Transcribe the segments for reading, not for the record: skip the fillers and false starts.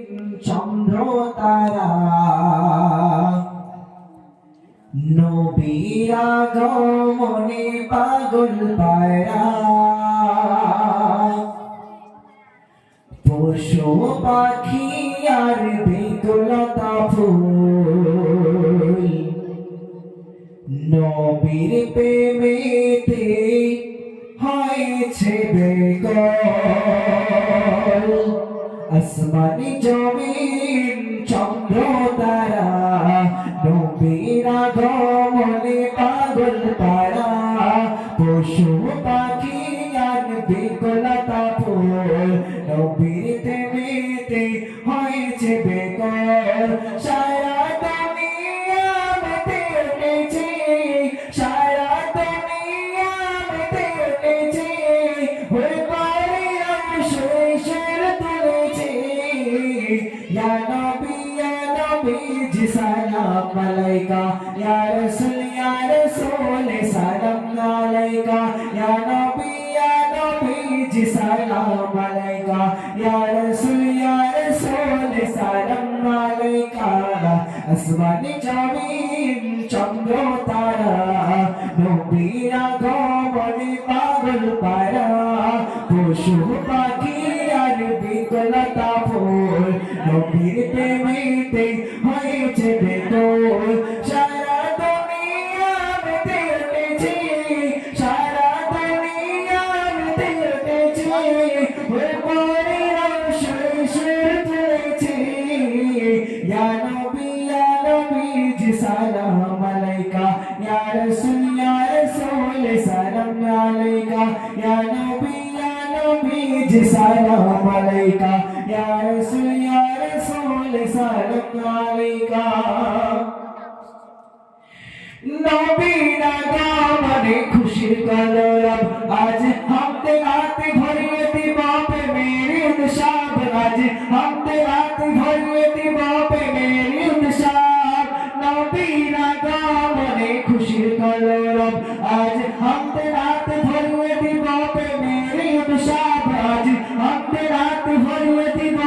চন্দ্র তারা নবীর আগমনে পাগল পায়রা পশু পাখি আর বেকুলতা ফুল নবীর প্রেমেতে হয়েছে বেকল আসমানি জমিন চন্দ্র তারা নবীর আগমনে পাগল পারা পশু পাখি আর বেকুলতা ফুল নবীর প্রেমেতে হয়েছে বেকল সারা দুনিয়া মেতে উঠেছে সারা দুনিয়া মেতে উঠেছে হয়ে পারে শেষের তুলেছে ইয়া নবী জি সালাম আলাইকা ইয়া রাসূল সালাম আলাইকা ইয়া নবী জি সালাম আলাইকা ইয়া রাসূল সালাম আলাইকা আসমানি জমিন চন্দ্র তারা নবীর আগমনে পাগল পারা পশু পাখি আর বিকলতা ফুল নবীর প্রেমেতে হয়েছে বেকল সারা দুনিয়া মেতে উঠেছে সারা দুনিয়া মেতে উঠেছে হয়ে পরে শেষের তুলেছে ইয়া নবী জি সালাম আলাইকা ইয়া রাসূল সালাম আলাইকা ইয়া নবী জি সালাম আলাইকা ইয়া রাসূল সালাম আলাইকা নবীর আগমনে খুশির কলরব আজ হামদে রাত ভরিয়ে দিব মেরে উৎসব আজ হামদে রাত ভরিয়ে দিব মেরে উৎসব নবীর আগমনে খুশির কলরব আজ হামদে রাত ভরিয়ে দিব মেরে উৎসব আজ হামদে রাত ভরিয়ে দিব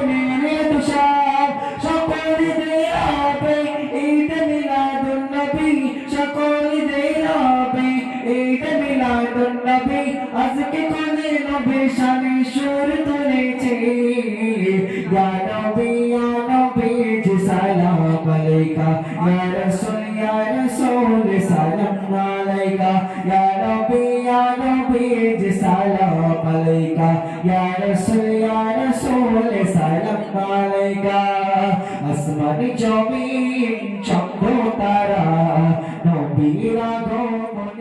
মেরে উৎসব সকলে দেবে ঈদ মিলাদুন নবী সকলে দেবে ঈদ মিলাদুন নবী আজকে কোনে নবী শানে সুর তুলেছে ইয়া নবী জি সালাম আলাইকা ইয়া রাসূল সালাম আলাইকা ইয়া নবী জি সালাম আলাইকা ইয়া রাসূল সালাম আলাইকা আসমানি জমিন চন্দ্র তারা নবীর আগমনে